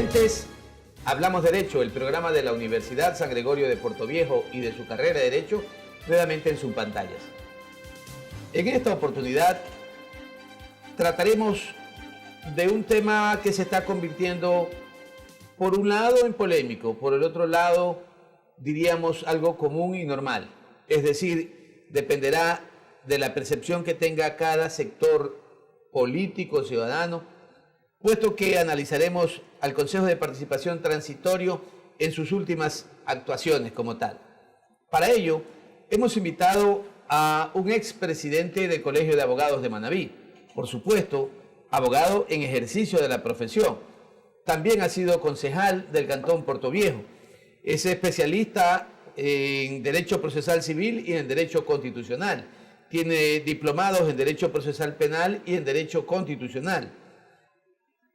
televidentes, Hablamos Derecho, el programa de la Universidad San Gregorio de Portoviejo y de su carrera de Derecho, nuevamente en sus pantallas. En esta oportunidad trataremos de un tema que se está convirtiendo, por un lado, en polémico, por el otro lado, diríamos algo común y normal. Es decir, dependerá de la percepción que tenga cada sector político, ciudadano, puesto que analizaremos al Consejo de Participación Transitorio en sus últimas actuaciones como tal. Para ello, hemos invitado a un expresidente del Colegio de Abogados de Manabí, por supuesto, abogado en ejercicio de la profesión. También ha sido concejal del Cantón Portoviejo. Es especialista en Derecho Procesal Civil y en Derecho Constitucional. Tiene diplomados en Derecho Procesal Penal y en Derecho Constitucional.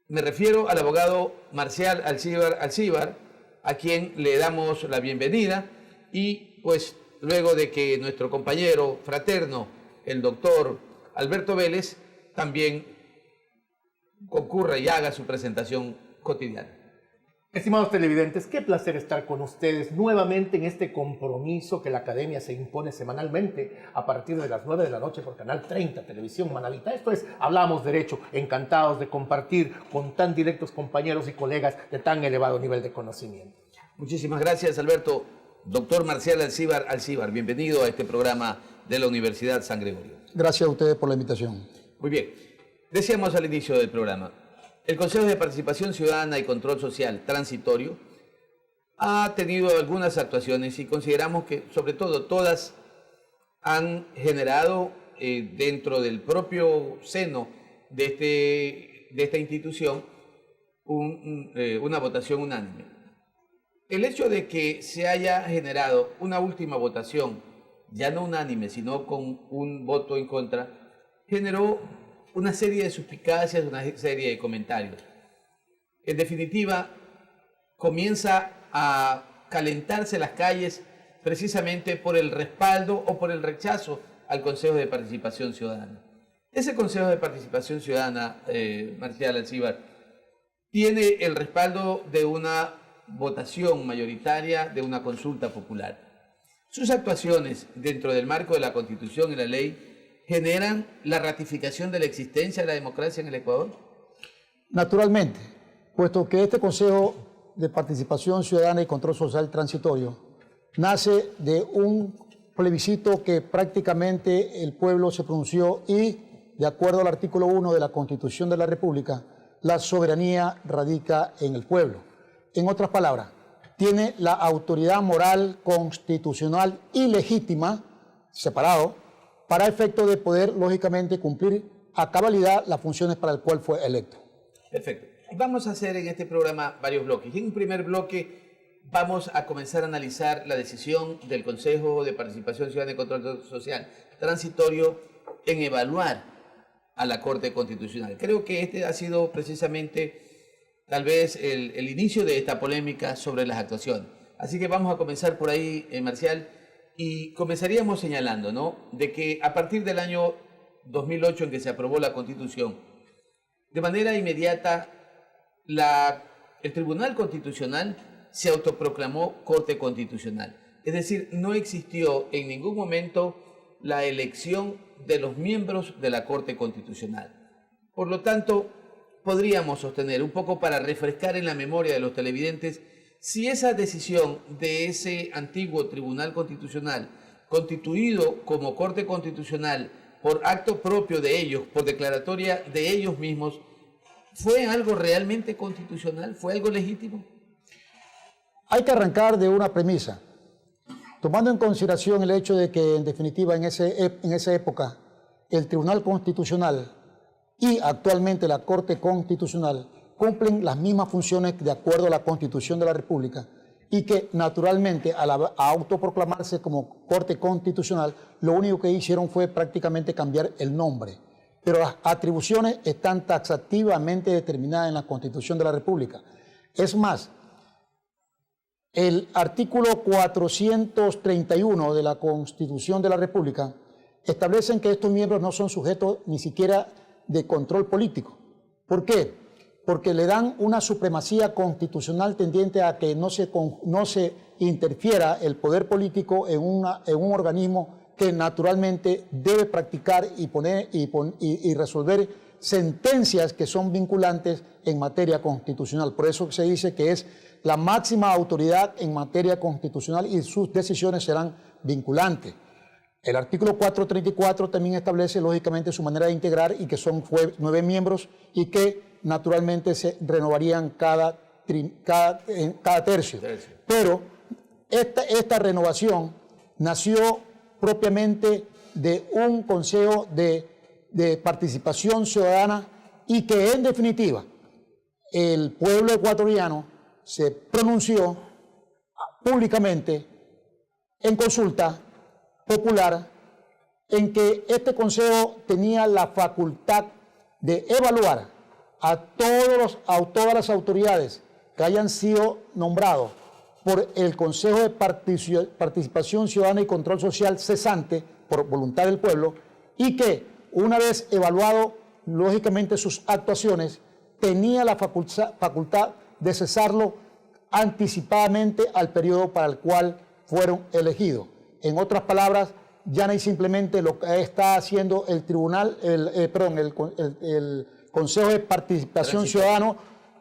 Me refiero al abogado Marcial Alcíbar, a quien le damos la bienvenida, y pues luego de que nuestro compañero fraterno, el doctor Alberto Vélez, también concurra y haga su presentación cotidiana. Estimados televidentes, qué placer estar con ustedes nuevamente en este compromiso que la Academia se impone semanalmente a partir de las 9 de la noche por Canal 30, Televisión Manavita. Esto es Hablamos Derecho, encantados de compartir con tan directos compañeros y colegas de tan elevado nivel de conocimiento. Muchísimas gracias, Alberto. Doctor Marcial Alcíbar, bienvenido a este programa de la Universidad San Gregorio. Gracias a ustedes por la invitación. Muy bien. Decíamos al inicio del programa, el Consejo de Participación Ciudadana y Control Social Transitorio ha tenido algunas actuaciones y consideramos que, sobre todo, todas han generado dentro del propio seno de esta institución una votación unánime. El hecho de que se haya generado una última votación, ya no unánime, sino con un voto en contra, generó una serie de suspicacias, una serie de comentarios. En definitiva, comienza a calentarse las calles precisamente por el respaldo o por el rechazo al Consejo de Participación Ciudadana. Ese Consejo de Participación Ciudadana, Marcial Alcíbar, tiene el respaldo de una votación mayoritaria, de una consulta popular. Sus actuaciones dentro del marco de la Constitución y la ley generan la ratificación de la existencia de la democracia en el Ecuador. Naturalmente, puesto que este Consejo de Participación Ciudadana y Control Social Transitorio nace de un plebiscito que prácticamente el pueblo se pronunció y, de acuerdo al artículo 1 de la Constitución de la República, la soberanía radica en el pueblo. En otras palabras, tiene la autoridad moral, constitucional y legítima, separado, para efecto de poder, lógicamente, cumplir a cabalidad las funciones para las cuales fue electo. Perfecto. Vamos a hacer en este programa varios bloques. En un primer bloque vamos a comenzar a analizar la decisión del Consejo de Participación Ciudadana y Control Social Transitorio en evaluar a la Corte Constitucional. Creo que este ha sido precisamente, tal vez, el inicio de esta polémica sobre las actuaciones. Así que vamos a comenzar por ahí, Marcial. Y comenzaríamos señalando, ¿no?, de que a partir del año 2008 en que se aprobó la Constitución, de manera inmediata el Tribunal Constitucional se autoproclamó Corte Constitucional. Es decir, no existió en ningún momento la elección de los miembros de la Corte Constitucional. Por lo tanto, podríamos sostener, un poco para refrescar en la memoria de los televidentes, si esa decisión de ese antiguo Tribunal Constitucional, constituido como Corte Constitucional por acto propio de ellos, por declaratoria de ellos mismos, ¿fue algo realmente constitucional? ¿Fue algo legítimo? Hay que arrancar de una premisa, tomando en consideración el hecho de que, en definitiva, en esa época, el Tribunal Constitucional y actualmente la Corte Constitucional cumplen las mismas funciones de acuerdo a la Constitución de la República y que, naturalmente, al autoproclamarse como Corte Constitucional, lo único que hicieron fue prácticamente cambiar el nombre. Pero las atribuciones están taxativamente determinadas en la Constitución de la República. Es más, el artículo 431 de la Constitución de la República establece que estos miembros no son sujetos ni siquiera de control político. ¿Por qué? porque le dan una supremacía constitucional tendiente a que no se interfiera el poder político en un organismo que naturalmente debe practicar y resolver sentencias que son vinculantes en materia constitucional. Por eso se dice que es la máxima autoridad en materia constitucional y sus decisiones serán vinculantes. El artículo 434 también establece lógicamente su manera de integrar y que son 9 miembros y que naturalmente se renovarían cada tercio. Pero esta renovación nació propiamente de un consejo de participación ciudadana y que en definitiva el pueblo ecuatoriano se pronunció públicamente en consulta popular en que este consejo tenía la facultad de evaluar a todas las autoridades que hayan sido nombrados por el Consejo de Participación Ciudadana y Control Social cesante por voluntad del pueblo y que una vez evaluado lógicamente sus actuaciones tenía la facultad de cesarlo anticipadamente al periodo para el cual fueron elegidos. En otras palabras, llana y simplemente lo que está haciendo el tribunal, el Consejo de Participación Ciudadana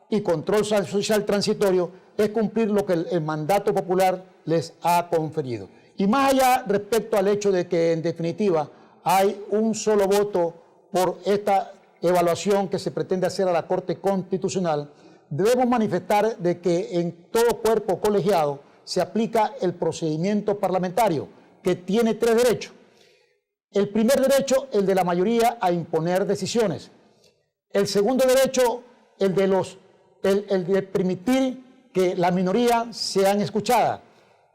y Control Social Transitorio es cumplir lo que el mandato popular les ha conferido. Y más allá respecto al hecho de que en definitiva hay un solo voto por esta evaluación que se pretende hacer a la Corte Constitucional, debemos manifestar de que en todo cuerpo colegiado se aplica el procedimiento parlamentario, que tiene 3 derechos. El primer derecho, el de la mayoría a imponer decisiones. El segundo derecho, el de permitir que la minoría sean escuchadas.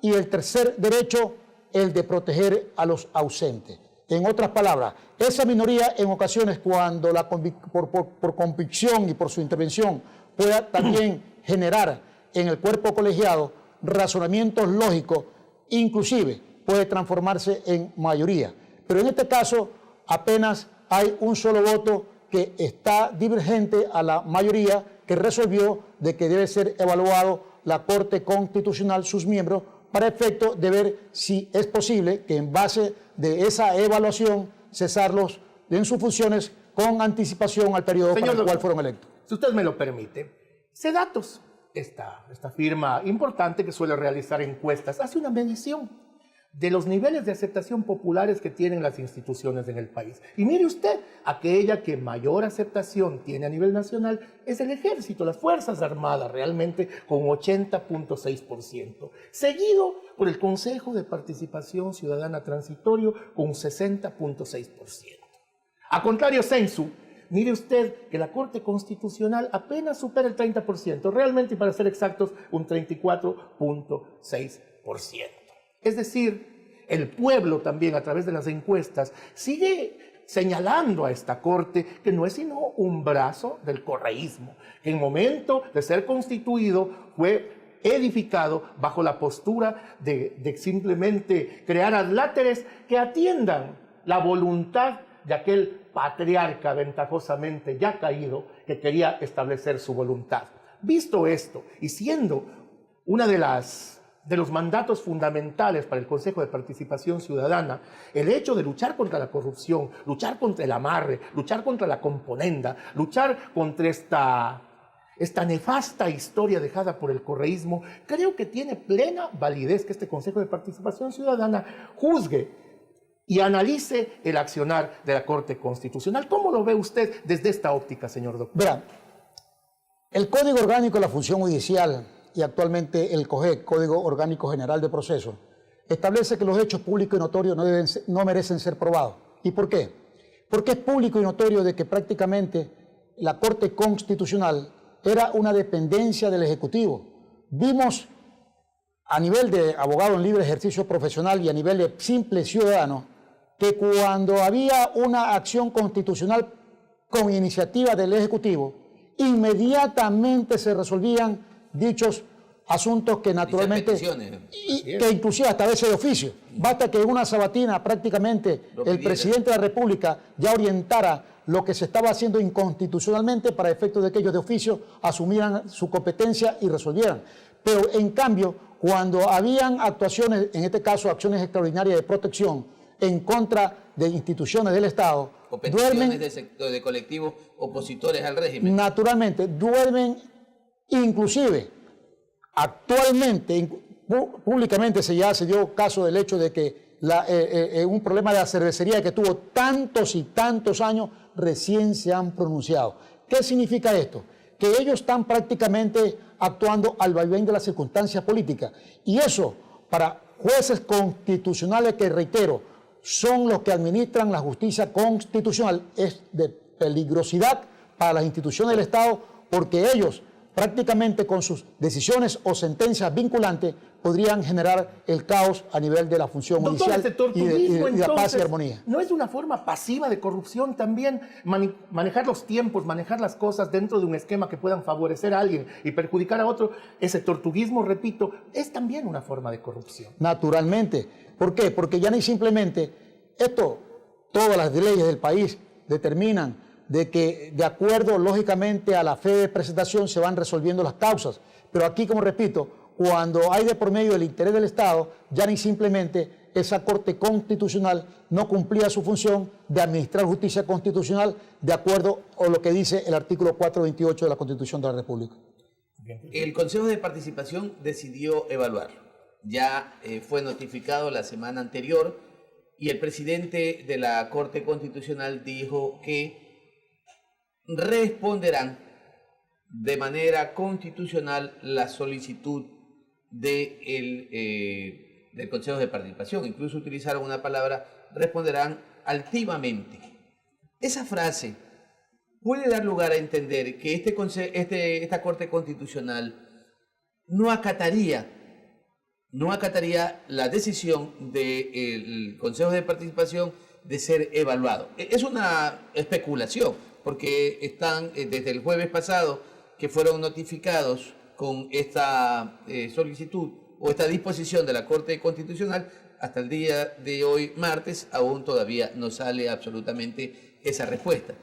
Y el tercer derecho, el de proteger a los ausentes. En otras palabras, esa minoría en ocasiones cuando por convicción y por su intervención pueda también generar en el cuerpo colegiado razonamientos lógicos, inclusive puede transformarse en mayoría. Pero en este caso apenas hay un solo voto que está divergente a la mayoría que resolvió de que debe ser evaluado la Corte Constitucional, sus miembros, para efecto de ver si es posible que en base de esa evaluación cesarlos en sus funciones con anticipación al periodo para el cual fueron electos. Si usted me lo permite, Cedatos, esta firma importante que suele realizar encuestas, hace una medición de los niveles de aceptación populares que tienen las instituciones en el país. Y mire usted, aquella que mayor aceptación tiene a nivel nacional es el Ejército, las Fuerzas Armadas, realmente con 80.6%, seguido por el Consejo de Participación Ciudadana Transitorio con 60.6%. A contrario, Censu, mire usted que la Corte Constitucional apenas supera el 30%, realmente, y para ser exactos, un 34.6%. Es decir, el pueblo también a través de las encuestas sigue señalando a esta Corte que no es sino un brazo del correísmo, que en momento de ser constituido fue edificado bajo la postura de simplemente crear adláteres que atiendan la voluntad de aquel patriarca ventajosamente ya caído que quería establecer su voluntad. Visto esto y siendo una de los mandatos fundamentales para el Consejo de Participación Ciudadana, el hecho de luchar contra la corrupción, luchar contra el amarre, luchar contra la componenda, luchar contra esta nefasta historia dejada por el correísmo, creo que tiene plena validez que este Consejo de Participación Ciudadana juzgue y analice el accionar de la Corte Constitucional. ¿Cómo lo ve usted desde esta óptica, señor doctor? Verá, el Código Orgánico de la Función Judicial y actualmente el COGEC, Código Orgánico General de Proceso, establece que los hechos públicos y notorios no merecen ser probados. ¿Y por qué? Porque es público y notorio de que prácticamente la Corte Constitucional era una dependencia del Ejecutivo. Vimos a nivel de abogado en libre ejercicio profesional y a nivel de simple ciudadano que cuando había una acción constitucional con iniciativa del Ejecutivo, inmediatamente se resolvían dichos asuntos que naturalmente, que inclusive hasta a veces de oficio. Basta que en una sabatina prácticamente el presidente de la República ya orientara lo que se estaba haciendo inconstitucionalmente para efectos de que ellos de oficio asumieran su competencia y resolvieran. Pero en cambio, cuando habían actuaciones, en este caso acciones extraordinarias de protección en contra de instituciones del Estado, o peticiones de sector, de colectivos opositores al régimen. Naturalmente, duermen, inclusive, actualmente, públicamente ya se dio caso del hecho de que un problema de la cervecería que tuvo tantos y tantos años, recién se han pronunciado. ¿Qué significa esto? Que ellos están prácticamente actuando al vaivén de las circunstancias políticas. Y eso, para jueces constitucionales que, reitero, son los que administran la justicia constitucional, es de peligrosidad para las instituciones del Estado, porque ellos prácticamente con sus decisiones o sentencias vinculantes podrían generar el caos a nivel de la función judicial y de la paz y armonía. ¿No es una forma pasiva de corrupción también manejar los tiempos, manejar las cosas dentro de un esquema que puedan favorecer a alguien y perjudicar a otro? Ese tortuguismo, repito, es también una forma de corrupción. Naturalmente. ¿Por qué? Porque ya ni simplemente todas las leyes del país determinan de que de acuerdo lógicamente a la fe de presentación se van resolviendo las causas. Pero aquí, como repito, cuando hay de por medio el interés del Estado, ya ni simplemente esa Corte Constitucional no cumplía su función de administrar justicia constitucional de acuerdo a lo que dice el artículo 428 de la Constitución de la República. El Consejo de Participación decidió evaluarlo. Ya fue notificado la semana anterior y el presidente de la Corte Constitucional dijo que responderán de manera constitucional la solicitud del Consejo de Participación. Incluso utilizaron una palabra, responderán altivamente. Esa frase puede dar lugar a entender que esta Corte Constitucional no acataría la decisión del Consejo de Participación de ser evaluado. Es una especulación, porque están desde el jueves pasado que fueron notificados con esta solicitud o esta disposición de la Corte Constitucional, hasta el día de hoy, martes, aún todavía no sale absolutamente esa respuesta.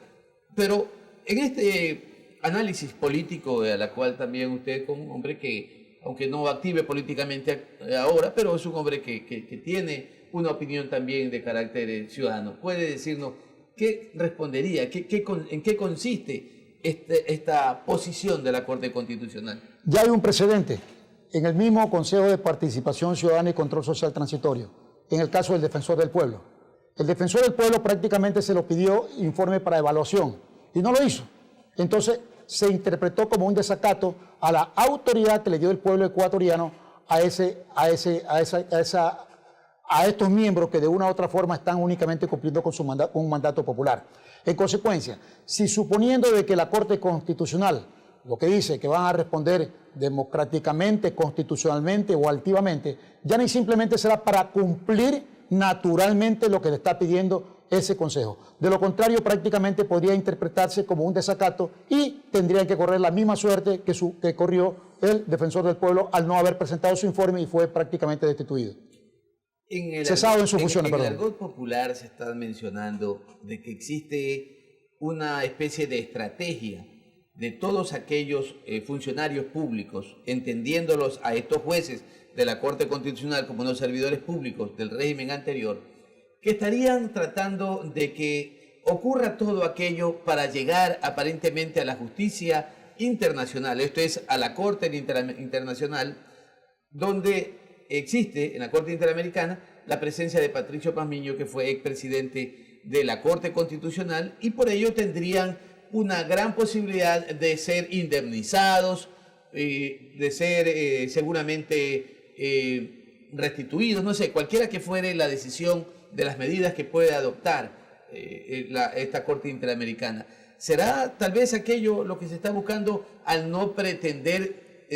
Pero en este análisis político, a la cual también usted, como un hombre que, aunque no active políticamente ahora, pero es un hombre que tiene una opinión también de carácter ciudadano, puede decirnos qué respondería, en qué consiste esta posición de la Corte Constitucional. Ya hay un precedente en el mismo Consejo de Participación Ciudadana y Control Social Transitorio, en el caso del Defensor del Pueblo. El Defensor del Pueblo prácticamente se lo pidió informe para evaluación y no lo hizo. Entonces se interpretó como un desacato a la autoridad que le dio el pueblo ecuatoriano a estos miembros que de una u otra forma están únicamente cumpliendo con un mandato popular. En consecuencia, si suponiendo de que la Corte Constitucional lo que dice que van a responder democráticamente, constitucionalmente o altivamente, ya ni simplemente será para cumplir naturalmente lo que le está pidiendo ese Consejo. De lo contrario, prácticamente podría interpretarse como un desacato y tendrían que correr la misma suerte que corrió el Defensor del Pueblo al no haber presentado su informe y fue prácticamente destituido. Cesado en sus funciones, perdón. En el argot popular se está mencionando de que existe una especie de estrategia de todos aquellos funcionarios públicos, entendiéndolos a estos jueces de la Corte Constitucional como unos servidores públicos del régimen anterior, que estarían tratando de que ocurra todo aquello para llegar aparentemente a la justicia internacional, esto es, a la Corte Internacional, donde existe en la Corte Interamericana la presencia de Patricio Pazmiño, que fue expresidente de la Corte Constitucional, y por ello tendrían una gran posibilidad de ser indemnizados, de ser seguramente restituidos, no sé, cualquiera que fuere la decisión de las medidas que puede adoptar esta Corte Interamericana. ¿Será tal vez aquello lo que se está buscando al no pretender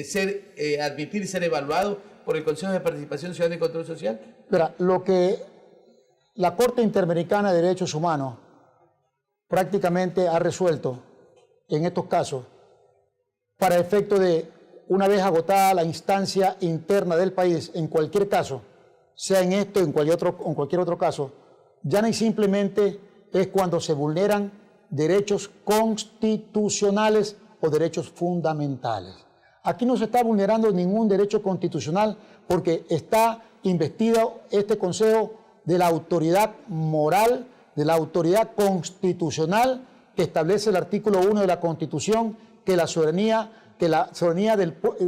admitir ser evaluado por el Consejo de Participación Ciudadana y Control Social? Mira, lo que la Corte Interamericana de Derechos Humanos prácticamente ha resuelto en estos casos, para efecto de, una vez agotada la instancia interna del país, en cualquier caso, sea en esto o en cualquier otro caso, ya no simplemente es cuando se vulneran derechos constitucionales o derechos fundamentales. Aquí no se está vulnerando ningún derecho constitucional porque está investido este Consejo de la autoridad moral, de la autoridad constitucional que establece el artículo 1 de la Constitución, que la soberanía que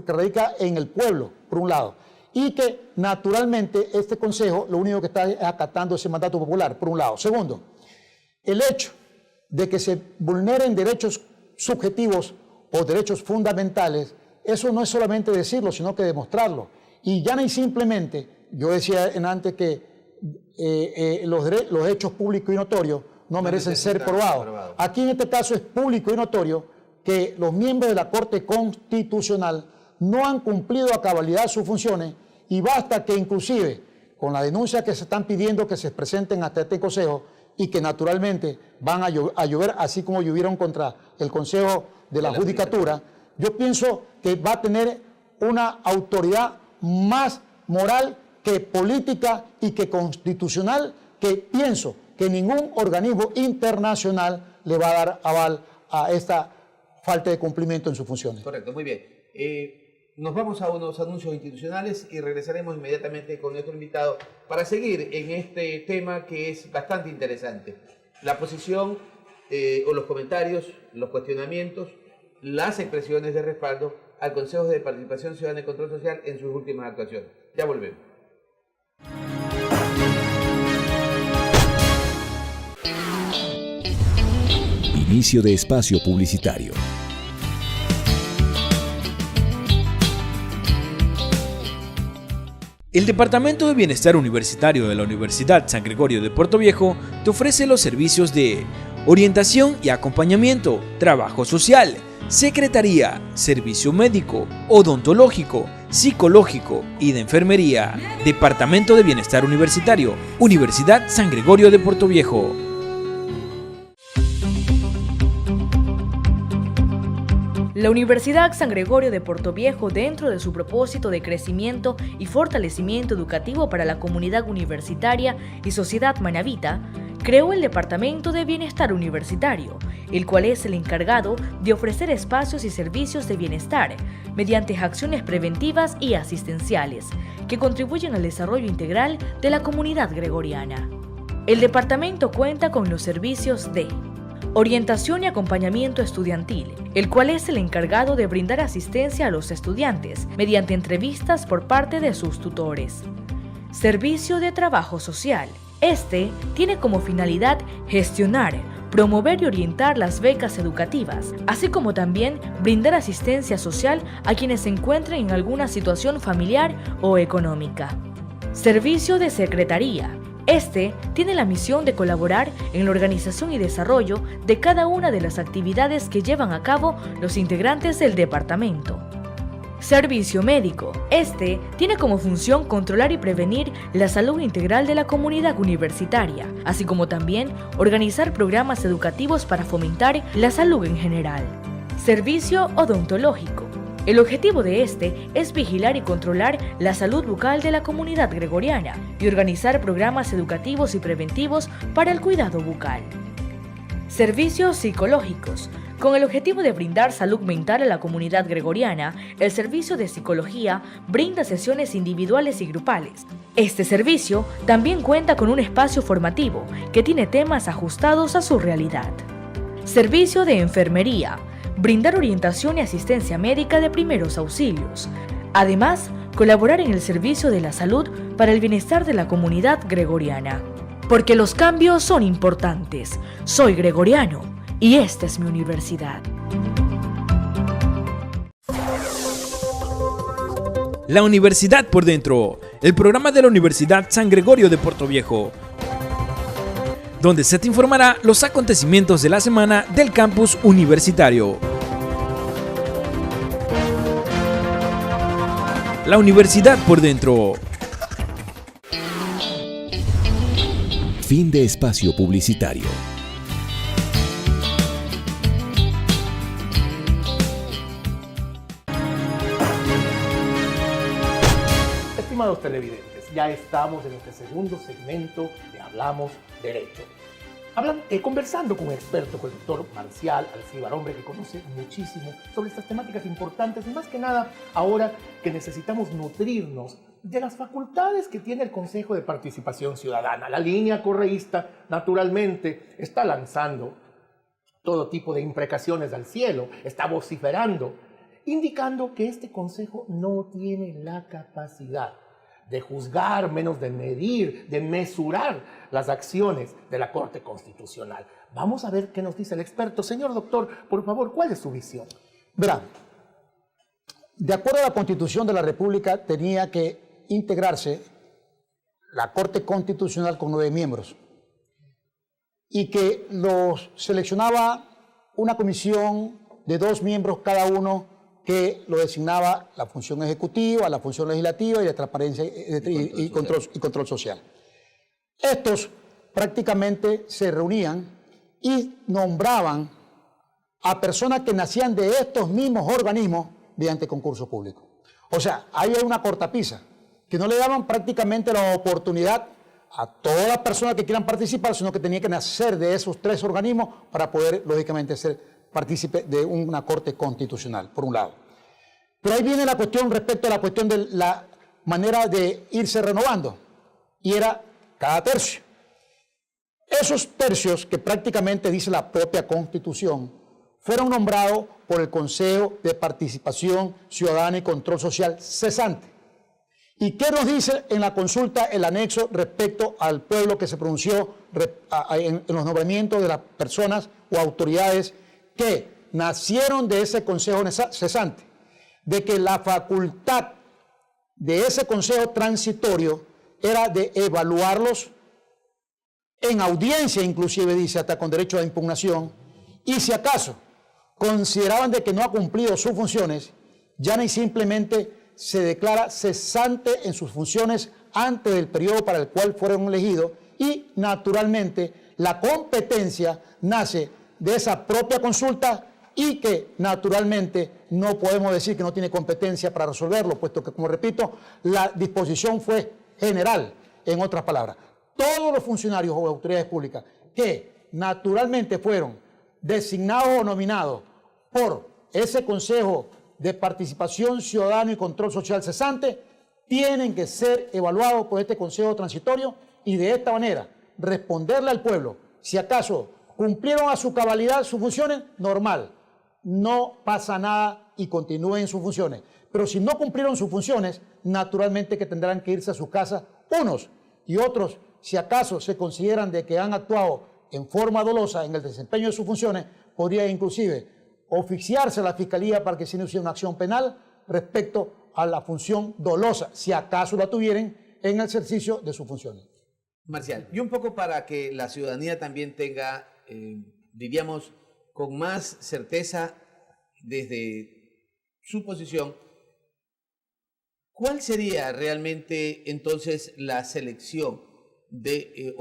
radica en el pueblo, por un lado, y que naturalmente este Consejo lo único que está es acatando ese mandato popular, por un lado. Segundo, el hecho de que se vulneren derechos subjetivos o derechos fundamentales, eso no es solamente decirlo, sino que demostrarlo. Y ya no hay simplemente, yo decía antes que los hechos públicos y notorios no merecen ser probados. Aquí en este caso es público y notorio que los miembros de la Corte Constitucional no han cumplido a cabalidad sus funciones y basta que inclusive con la denuncia que se están pidiendo que se presenten hasta este Consejo y que naturalmente van a llover así como llovieron contra el Consejo de la Judicatura, yo pienso que va a tener una autoridad más moral que política y que constitucional, que pienso que ningún organismo internacional le va a dar aval a esta falta de cumplimiento en sus funciones. Correcto, muy bien. Nos vamos a unos anuncios institucionales y regresaremos inmediatamente con nuestro invitado para seguir en este tema que es bastante interesante. La posición o los comentarios, los cuestionamientos, las expresiones de respaldo al Consejo de Participación Ciudadana y Control Social en sus últimas actuaciones. Ya volvemos. Inicio de espacio publicitario. El Departamento de Bienestar Universitario de la Universidad San Gregorio de Puerto Viejo te ofrece los servicios de orientación y acompañamiento, trabajo social, secretaría, servicio médico, odontológico, psicológico y de enfermería. Departamento de Bienestar Universitario, Universidad San Gregorio de Puerto Viejo. La Universidad San Gregorio de Puerto Viejo, dentro de su propósito de crecimiento y fortalecimiento educativo para la comunidad universitaria y sociedad manabita, creó el Departamento de Bienestar Universitario, el cual es el encargado de ofrecer espacios y servicios de bienestar mediante acciones preventivas y asistenciales que contribuyen al desarrollo integral de la comunidad gregoriana. El departamento cuenta con los servicios de orientación y acompañamiento estudiantil, el cual es el encargado de brindar asistencia a los estudiantes mediante entrevistas por parte de sus tutores. Servicio de trabajo social. Este tiene como finalidad gestionar, promover y orientar las becas educativas, así como también brindar asistencia social a quienes se encuentren en alguna situación familiar o económica. Servicio de secretaría. Este tiene la misión de colaborar en la organización y desarrollo de cada una de las actividades que llevan a cabo los integrantes del departamento. Servicio médico. Este tiene como función controlar y prevenir la salud integral de la comunidad universitaria, así como también organizar programas educativos para fomentar la salud en general. Servicio odontológico. El objetivo de este es vigilar y controlar la salud bucal de la comunidad gregoriana y organizar programas educativos y preventivos para el cuidado bucal. Servicios psicológicos. Con el objetivo de brindar salud mental a la comunidad gregoriana, el Servicio de Psicología brinda sesiones individuales y grupales. Este servicio también cuenta con un espacio formativo que tiene temas ajustados a su realidad. Servicio de Enfermería. Brindar orientación y asistencia médica de primeros auxilios. Además, colaborar en el servicio de la salud para el bienestar de la comunidad gregoriana. Porque los cambios son importantes. Soy gregoriano y esta es mi universidad. La Universidad por Dentro, el programa de la Universidad San Gregorio de Puerto Viejo, donde se te informará los acontecimientos de la semana del campus universitario. La Universidad por Dentro. Fin de espacio publicitario. Estimados televidentes, ya estamos en este segundo segmento de Hablamos Derecho. Conversando con un experto, con el doctor Marcial Alcíbar, hombre que conoce muchísimo sobre estas temáticas importantes y más que nada ahora que necesitamos nutrirnos de las facultades que tiene el Consejo de Participación Ciudadana. La línea correísta, naturalmente, está lanzando todo tipo de imprecaciones al cielo, está vociferando, indicando que este Consejo no tiene la capacidad de juzgar, menos de medir, de mesurar las acciones de la Corte Constitucional. Vamos a ver qué nos dice el experto. Señor doctor, por favor, ¿cuál es su visión? Verá, de acuerdo a la Constitución de la República, tenía que integrarse la Corte Constitucional con 9 miembros y que los seleccionaba una comisión de 2 miembros cada uno que lo designaba la función ejecutiva, la función legislativa y la transparencia y control social. Estos prácticamente se reunían y nombraban a personas que nacían de estos mismos organismos mediante concurso público. O sea, ahí hay una cortapisa, que no le daban prácticamente la oportunidad a todas las personas que quieran participar, sino que tenía que nacer de esos 3 organismos para poder, lógicamente, ser partícipe de una Corte Constitucional, por un lado. Pero ahí viene la cuestión respecto a la cuestión de la manera de irse renovando, y era cada tercio. Esos tercios, que prácticamente dice la propia Constitución, fueron nombrados por el Consejo de Participación Ciudadana y Control Social cesante. ¿Y qué nos dice en la consulta el anexo respecto al pueblo que se pronunció en los nombramientos de las personas o autoridades que nacieron de ese consejo cesante? De que la facultad de ese consejo transitorio era de evaluarlos en audiencia, inclusive dice, hasta con derecho a impugnación, y si acaso consideraban de que no ha cumplido sus funciones, ya ni simplemente se declara cesante en sus funciones antes del periodo para el cual fueron elegidos, y naturalmente la competencia nace de esa propia consulta y que naturalmente no podemos decir que no tiene competencia para resolverlo, puesto que, como repito, la disposición fue general. En otras palabras, todos los funcionarios o autoridades públicas que naturalmente fueron designados o nominados por ese Consejo de Participación Ciudadana y Control Social cesante tienen que ser evaluados por este Consejo Transitorio y de esta manera responderle al pueblo si acaso cumplieron a su cabalidad sus funciones, normal, no pasa nada y continúen sus funciones. Pero si no cumplieron sus funciones, naturalmente que tendrán que irse a su casa unos, y otros, si acaso se consideran de que han actuado en forma dolosa en el desempeño de sus funciones, podría inclusive oficiarse a la Fiscalía para que se inicie una acción penal respecto a la función dolosa, si acaso la tuvieran en el ejercicio de sus funciones. Marcial, y un poco para que la ciudadanía también tenga, diríamos, con más certeza desde su posición, ¿cuál sería realmente entonces la selección de,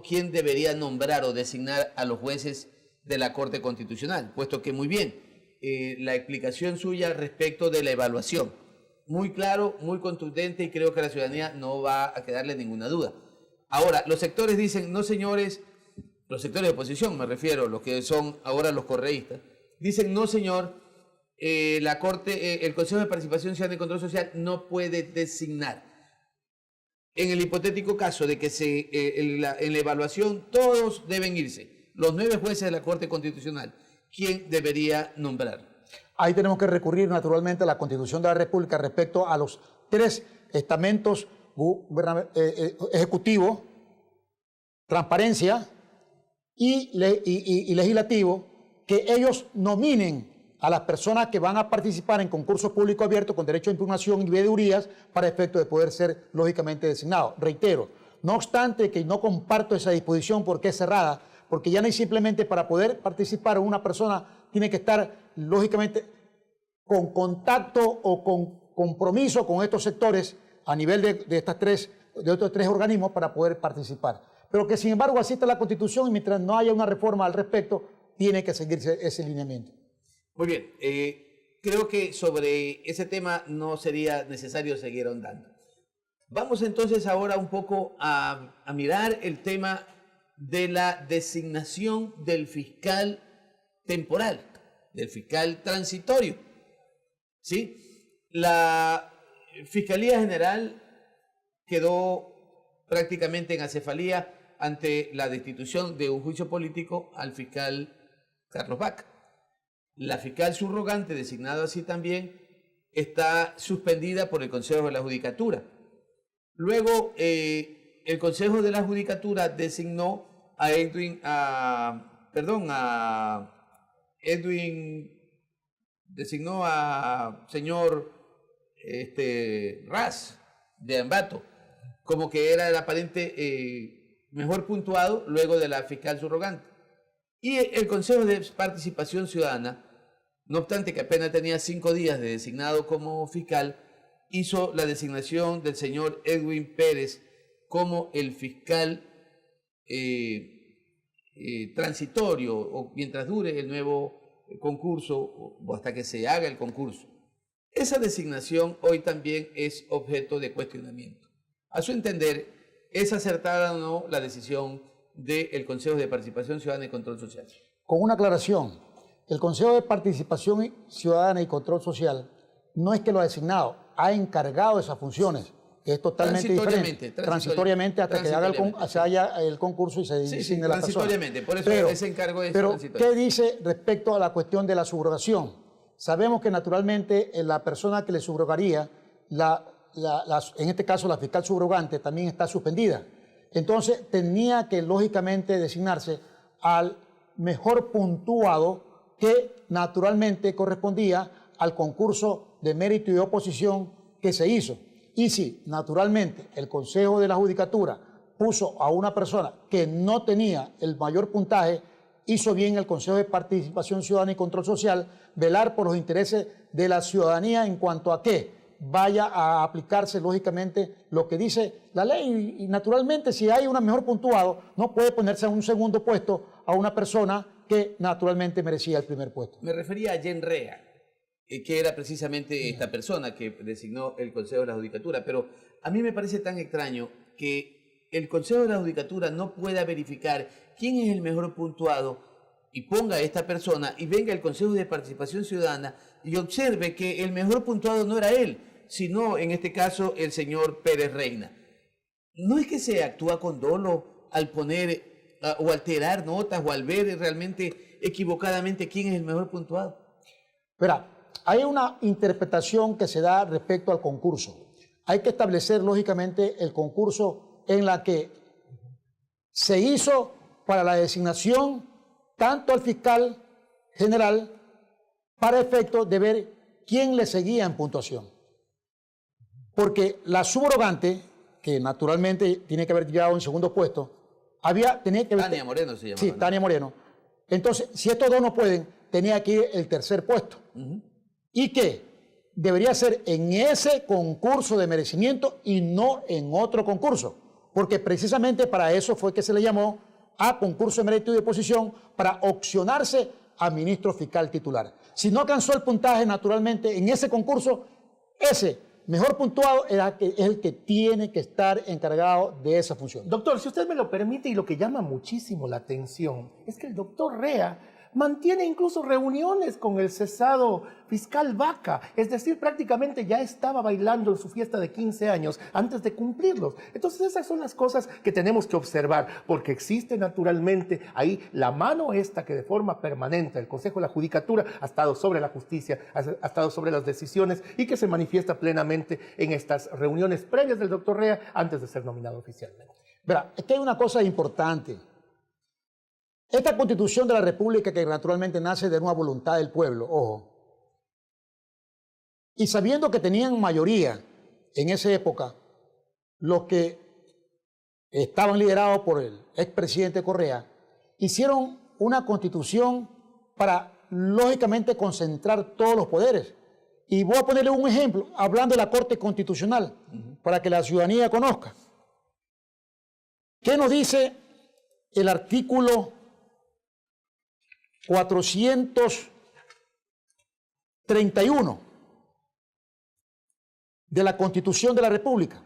quién debería nombrar o designar a los jueces de la Corte Constitucional? Puesto que muy bien, la explicación suya respecto de la evaluación, muy claro, muy contundente, y creo que a la ciudadanía no va a quedarle ninguna duda. Ahora, los sectores dicen, no señores, los sectores de oposición me refiero, los que son ahora los correístas, dicen, no señor, la Corte, el Consejo de Participación Ciudadana y Control Social no puede designar. En el hipotético caso de que en la evaluación todos deben irse, los 9 jueces de la Corte Constitucional, ¿quién debería nombrar? Ahí tenemos que recurrir naturalmente a la Constitución de la República respecto a los 3 estamentos ejecutivo, transparencia y legislativo, que ellos nominen a las personas que van a participar en concursos públicos abiertos con derecho a impugnación y veedurías para efecto de poder ser lógicamente designados. Reitero, no obstante que no comparto esa disposición porque es cerrada, porque ya no hay simplemente para poder participar una persona tiene que estar lógicamente con contacto o con compromiso con estos sectores a nivel de estos tres organismos para poder participar. Pero que sin embargo así está la Constitución y mientras no haya una reforma al respecto, tiene que seguirse ese lineamiento. Muy bien, creo que sobre ese tema no sería necesario seguir ahondando. Vamos entonces ahora un poco a mirar el tema de la designación del fiscal temporal, del fiscal transitorio. ¿Sí? La Fiscalía General quedó prácticamente en acefalía ante la destitución de un juicio político al fiscal Carlos Vaca. La fiscal subrogante, designada así también, está suspendida por el Consejo de la Judicatura. Luego, el Consejo de la Judicatura designó a señor Ras de Ambato, como que era el aparente mejor puntuado luego de la fiscal subrogante. Y el Consejo de Participación Ciudadana, no obstante que apenas tenía 5 días de designado como fiscal, hizo la designación del señor Edwin Pérez como el fiscal transitorio, o mientras dure el nuevo concurso, o hasta que se haga el concurso. Esa designación hoy también es objeto de cuestionamiento. A su entender, ¿es acertada o no la decisión del Consejo de Participación Ciudadana y Control Social? Con una aclaración, el Consejo de Participación Ciudadana y Control Social no es que lo ha designado, ha encargado esas funciones, que es totalmente diferente. Transitoriamente hasta que se haya el concurso y se designe la persona. Transitoriamente, por eso ese encargo es transitorio. ¿Qué dice respecto a la cuestión de la subrogación? Sabemos que naturalmente la persona que le subrogaría, en este caso la fiscal subrogante, también está suspendida. Entonces tenía que lógicamente designarse al mejor puntuado que naturalmente correspondía al concurso de mérito y oposición que se hizo. Y si naturalmente el Consejo de la Judicatura puso a una persona que no tenía el mayor puntaje, hizo bien el Consejo de Participación Ciudadana y Control Social velar por los intereses de la ciudadanía en cuanto a que vaya a aplicarse lógicamente lo que dice la ley. Y naturalmente si hay un mejor puntuado, no puede ponerse en un segundo puesto a una persona que naturalmente merecía el primer puesto. Me refería a Jen Rea, que era precisamente esta persona que designó el Consejo de la Judicatura, pero a mí me parece tan extraño que el Consejo de la Judicatura no pueda verificar quién es el mejor puntuado y ponga a esta persona y venga el Consejo de Participación Ciudadana y observe que el mejor puntuado no era él, sino en este caso el señor Pérez Reina. No es que se actúa con dolo al poner o alterar notas o al ver realmente equivocadamente quién es el mejor puntuado. Verá, hay una interpretación que se da respecto al concurso. Hay que establecer lógicamente el concurso en la que se hizo para la designación tanto al fiscal general para efecto de ver quién le seguía en puntuación. Porque la subrogante, que naturalmente tiene que haber llegado en segundo puesto, tenía que... Tania Moreno se llama. Sí, Tania Moreno. Entonces, si estos dos no pueden, tenía que ir el tercer puesto. Y que debería ser en ese concurso de merecimiento y no en otro concurso. Porque precisamente para eso fue que se le llamó a concurso de mérito y de oposición, para opcionarse a ministro fiscal titular. Si no alcanzó el puntaje naturalmente en ese concurso, ese mejor puntuado es el que tiene que estar encargado de esa función. Doctor, si usted me lo permite, y lo que llama muchísimo la atención es que el doctor Rea mantiene incluso reuniones con el cesado fiscal Vaca, es decir, prácticamente ya estaba bailando en su fiesta de 15 años antes de cumplirlos. Entonces esas son las cosas que tenemos que observar, porque existe naturalmente ahí la mano esta que de forma permanente el Consejo de la Judicatura ha estado sobre la justicia, ha estado sobre las decisiones y que se manifiesta plenamente en estas reuniones previas del doctor Rea antes de ser nominado oficialmente. Verá, es que hay una cosa importante. Esta Constitución de la República, que naturalmente nace de una voluntad del pueblo, ojo, y sabiendo que tenían mayoría en esa época los que estaban liderados por el expresidente Correa, hicieron una Constitución para, lógicamente, concentrar todos los poderes. Y voy a ponerle un ejemplo, hablando de la Corte Constitucional, para que la ciudadanía conozca. ¿Qué nos dice el artículo 431 de la Constitución de la República?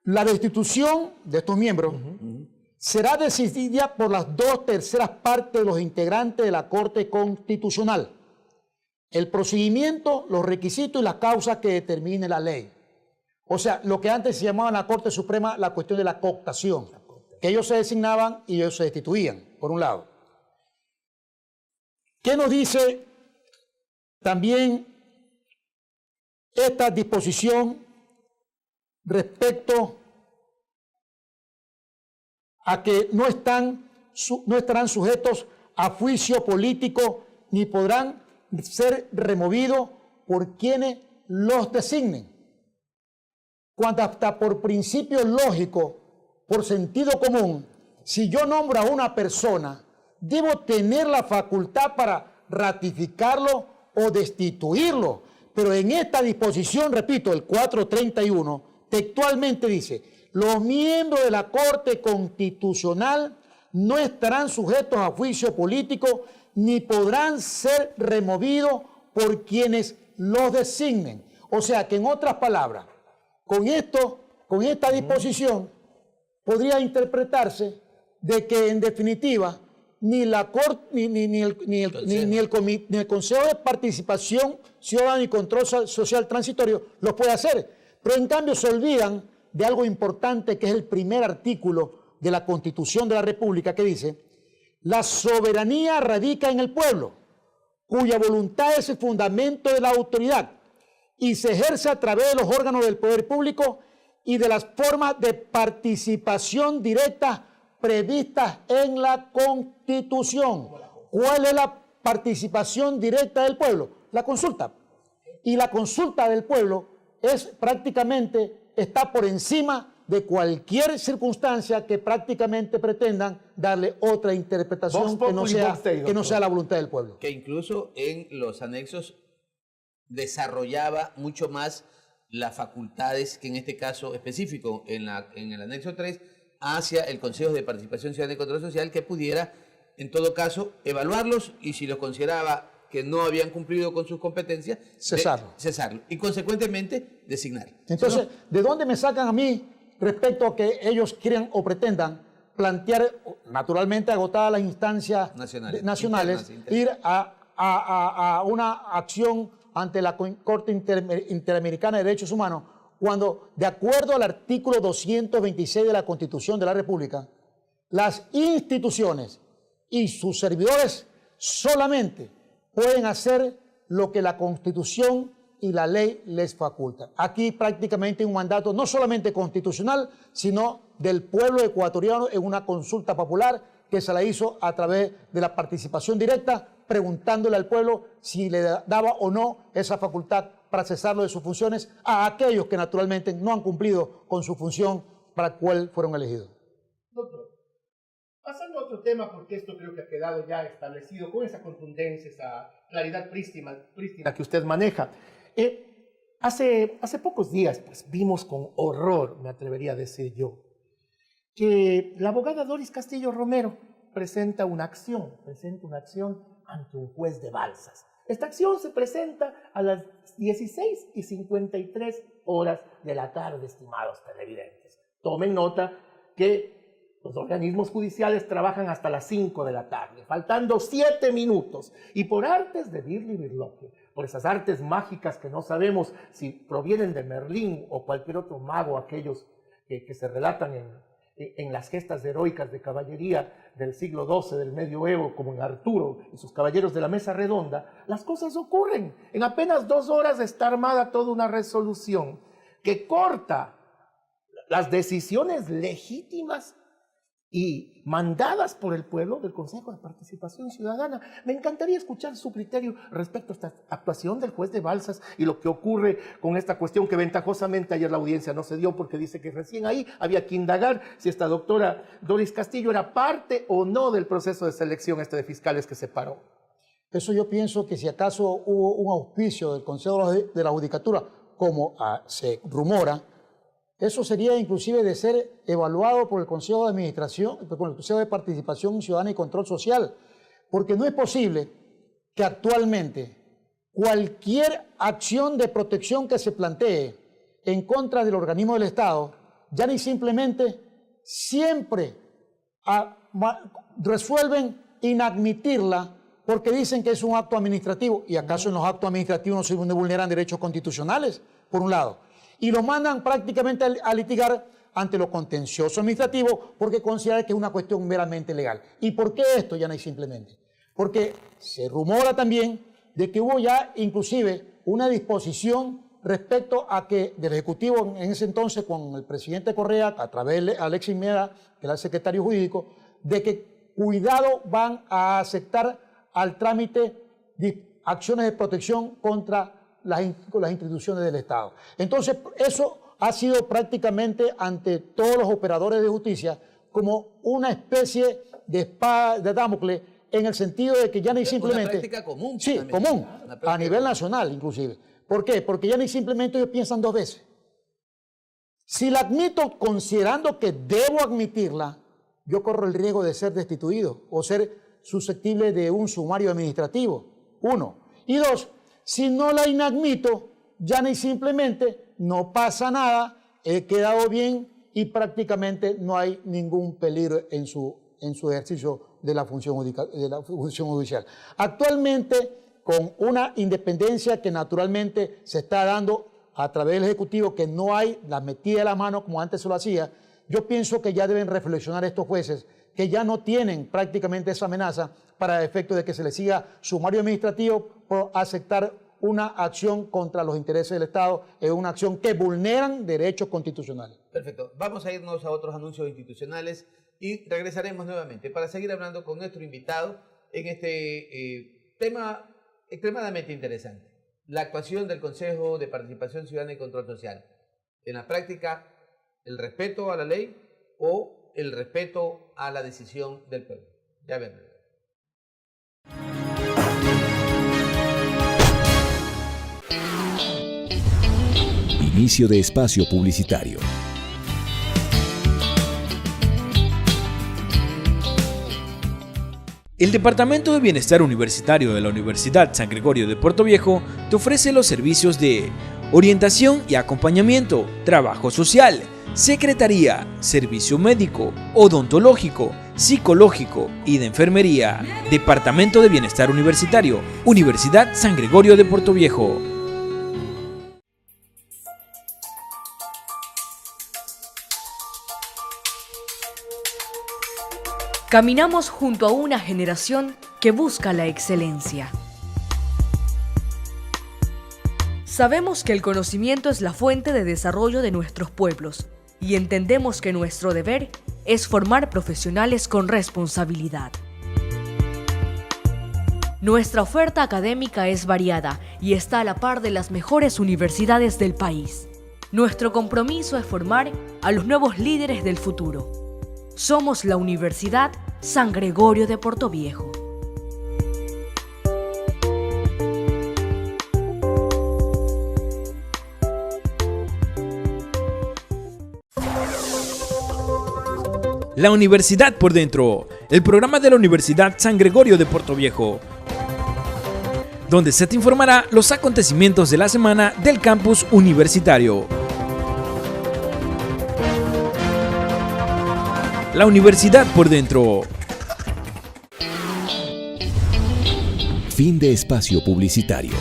La destitución de estos miembros será decidida por las 2/3 partes de los integrantes de la Corte Constitucional. El procedimiento, los requisitos y las causas que determine la ley. O sea, lo que antes se llamaba en la Corte Suprema la cuestión de la cooptación, que ellos se designaban y ellos se destituían, por un lado. ¿Qué nos dice también esta disposición respecto a que no estarán sujetos a juicio político ni podrán ser removidos por quienes los designen? Cuando hasta por principio lógico, por sentido común, si yo nombro a una persona, debo tener la facultad para ratificarlo o destituirlo. Pero en esta disposición, repito, el 431, textualmente dice: los miembros de la Corte Constitucional no estarán sujetos a juicio político ni podrán ser removidos por quienes los designen. O sea que, en otras palabras, con esta disposición podría interpretarse de que, en definitiva, ni la Corte ni el Consejo de Participación Ciudadana y Control Social Transitorio los puede hacer. Pero en cambio se olvidan de algo importante, que es el primer artículo de la Constitución de la República, que dice: la soberanía radica en el pueblo, cuya voluntad es el fundamento de la autoridad y se ejerce a través de los órganos del poder público y de las formas de participación directa previstas en la Constitución. ¿Cuál es la participación directa del pueblo? La consulta. Y la consulta del pueblo está por encima de cualquier circunstancia que prácticamente pretendan darle otra interpretación que no sea la voluntad del pueblo. Que incluso en los anexos desarrollaba mucho más las facultades que en este caso específico, en el anexo 3, hacia el Consejo de Participación Ciudadana y Control Social, que pudiera, en todo caso, evaluarlos y, si los consideraba que no habían cumplido con sus competencias, cesarlo y, consecuentemente, designarlo. Entonces, ¿de dónde me sacan a mí respecto a que ellos quieran o pretendan plantear, naturalmente agotadas las instancias nacionales, ir a una acción ante la Corte Interamericana de Derechos Humanos, cuando, de acuerdo al artículo 226 de la Constitución de la República, las instituciones y sus servidores solamente pueden hacer lo que la Constitución y la ley les facultan? Aquí prácticamente un mandato no solamente constitucional, sino del pueblo ecuatoriano en una consulta popular que se la hizo a través de la participación directa, preguntándole al pueblo si le daba o no esa facultad para cesarlo de sus funciones a aquellos que naturalmente no han cumplido con su función para la cual fueron elegidos. Doctor, pasando a otro tema, porque esto creo que ha quedado ya establecido con esa contundencia, esa claridad prístina que usted maneja. Hace pocos días pues, vimos con horror, me atrevería a decir yo, que la abogada Doris Castillo Romero presenta una acción ante un juez de Balsas. Esta acción se presenta a las 16:53 de la tarde, estimados televidentes. Tomen nota que los organismos judiciales trabajan hasta las 5 de la tarde, faltando 7 minutos. Y por artes de Birlibirloque, por esas artes mágicas que no sabemos si provienen de Merlín o cualquier otro mago, aquellos que se relatan en las gestas heroicas de caballería del siglo XII, del medioevo, como en Arturo y sus caballeros de la mesa redonda, las cosas ocurren. En apenas 2 horas está armada toda una resolución que corta las decisiones legítimas y mandadas por el pueblo del Consejo de Participación Ciudadana. Me encantaría escuchar su criterio respecto a esta actuación del juez de Balsas y lo que ocurre con esta cuestión que ventajosamente ayer la audiencia no se dio, porque dice que recién ahí había que indagar si esta doctora Doris Castillo era parte o no del proceso de selección de fiscales que se paró. Eso yo pienso que si acaso hubo un auspicio del Consejo de la Judicatura, como se rumora, eso sería inclusive de ser evaluado por el Consejo de Administración, por el Consejo de Participación Ciudadana y Control Social, porque no es posible que actualmente cualquier acción de protección que se plantee en contra del organismo del Estado ya ni simplemente siempre resuelven inadmitirla porque dicen que es un acto administrativo. ¿Y acaso en los actos administrativos no se vulneran derechos constitucionales? Por un lado. Y lo mandan prácticamente a litigar ante lo contencioso administrativo porque consideran que es una cuestión meramente legal. ¿Y por qué esto ya no hay simplemente? Porque se rumora también de que hubo ya inclusive una disposición respecto a que del Ejecutivo en ese entonces con el presidente Correa, a través de Alexis Meda, que era el secretario jurídico, de que cuidado van a aceptar al trámite de acciones de protección contra las instituciones del Estado. Entonces, eso ha sido prácticamente ante todos los operadores de justicia como una especie de espada de Damocles en el sentido de que ya ni simplemente... Una práctica común. Sí, también. común, a nivel nacional inclusive. ¿Por qué? Porque ya ni simplemente ellos piensan dos veces. Si la admito considerando que debo admitirla, yo corro el riesgo de ser destituido o ser susceptible de un sumario administrativo, 1. Y 2, si no la inadmito, ya ni simplemente no pasa nada, he quedado bien y prácticamente no hay ningún peligro en su ejercicio de la función judicial. Actualmente, con una independencia que naturalmente se está dando a través del Ejecutivo, que no hay la metida de la mano como antes se lo hacía, yo pienso que ya deben reflexionar estos jueces que ya no tienen prácticamente esa amenaza para el efecto de que se les siga sumario administrativo por aceptar una acción contra los intereses del Estado, es una acción que vulneran derechos constitucionales. Perfecto. Vamos a irnos a otros anuncios institucionales y regresaremos nuevamente para seguir hablando con nuestro invitado en este tema extremadamente interesante. La actuación del Consejo de Participación Ciudadana y Control Social. En la práctica, el respeto a la ley o el respeto a la decisión del pueblo. Ya veremos. Inicio de espacio publicitario. El Departamento de Bienestar Universitario de la Universidad San Gregorio de Puerto Viejo te ofrece los servicios de orientación y acompañamiento, trabajo social, secretaría, servicio médico, odontológico, psicológico y de enfermería. Departamento de Bienestar Universitario, Universidad San Gregorio de Puerto Viejo. Caminamos junto a una generación que busca la excelencia. Sabemos que el conocimiento es la fuente de desarrollo de nuestros pueblos y entendemos que nuestro deber es formar profesionales con responsabilidad. Nuestra oferta académica es variada y está a la par de las mejores universidades del país. Nuestro compromiso es formar a los nuevos líderes del futuro. Somos la Universidad San Gregorio de Puerto Viejo. La Universidad por Dentro, el programa de la Universidad San Gregorio de Puerto Viejo, donde se te informará los acontecimientos de la semana del campus universitario. La Universidad por Dentro. Fin de espacio publicitario.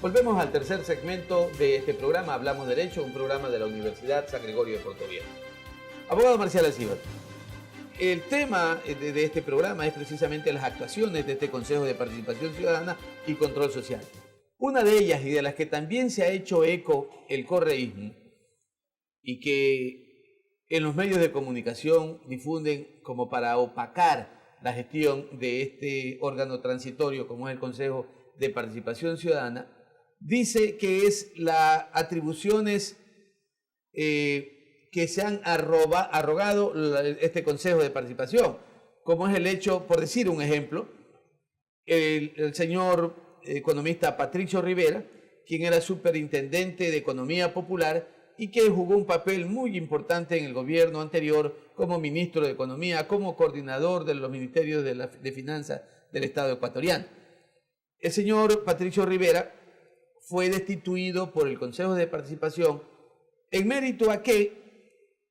Volvemos al tercer segmento de este programa, Hablamos Derecho, un programa de la Universidad San Gregorio de Puerto Viejo. Abogado Marcial Alcíbar, el tema de este programa es precisamente las actuaciones de este Consejo de Participación Ciudadana y Control Social. Una de ellas, y de las que también se ha hecho eco el correísmo, y que en los medios de comunicación difunden como para opacar la gestión de este órgano transitorio como es el Consejo de Participación Ciudadana, dice que es las atribuciones que se han arrogado este Consejo de Participación, como es el hecho, por decir un ejemplo, el señor economista Patricio Rivera, quien era superintendente de Economía Popular y que jugó un papel muy importante en el gobierno anterior como ministro de Economía, como coordinador de los ministerios de Finanzas del Estado ecuatoriano. El señor Patricio Rivera fue destituido por el Consejo de Participación en mérito a que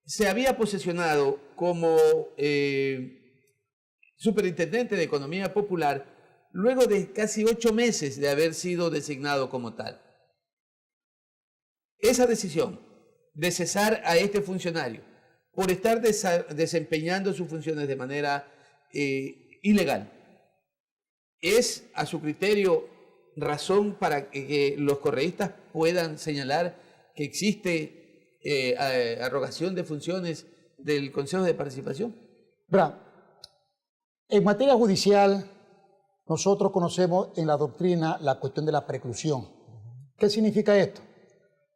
se había posesionado como superintendente de Economía Popular luego de casi 8 meses de haber sido designado como tal. Esa decisión de cesar a este funcionario por estar desempeñando sus funciones de manera ilegal es, a su criterio, razón para que los correístas puedan señalar que existe arrogación de funciones del Consejo de Participación. En materia judicial, nosotros conocemos en la doctrina la cuestión de la preclusión. ¿Qué significa esto?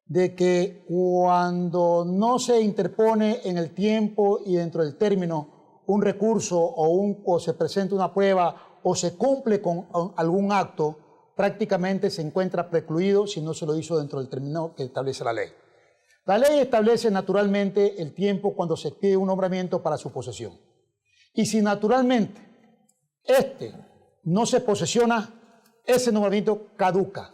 De que cuando no se interpone en el tiempo y dentro del término un recurso o se presenta una prueba o se cumple con algún acto, prácticamente se encuentra precluido si no se lo hizo dentro del término que establece la ley. La ley establece naturalmente el tiempo cuando se pide un nombramiento para su posesión. Y si naturalmente no se posesiona, ese nombramiento caduca.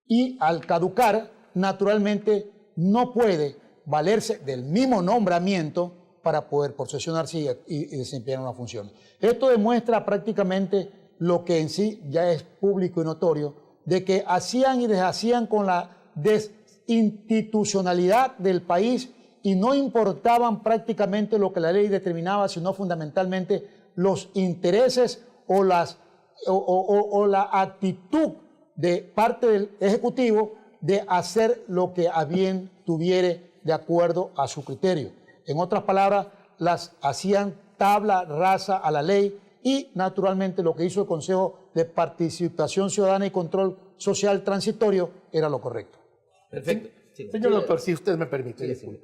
Y al caducar, naturalmente no puede valerse del mismo nombramiento para poder posesionarse y desempeñar una función. Esto demuestra prácticamente lo que en sí ya es público y notorio, de que hacían y deshacían con la desinstitucionalidad del país y no importaban prácticamente lo que la ley determinaba, sino fundamentalmente los intereses o la actitud de parte del Ejecutivo de hacer lo que a bien tuviere de acuerdo a su criterio. En otras palabras, las hacían tabla rasa a la ley y naturalmente lo que hizo el Consejo de Participación Ciudadana y Control Social Transitorio era lo correcto. Perfecto. Sí. Señor doctor, si usted me permite. Sí.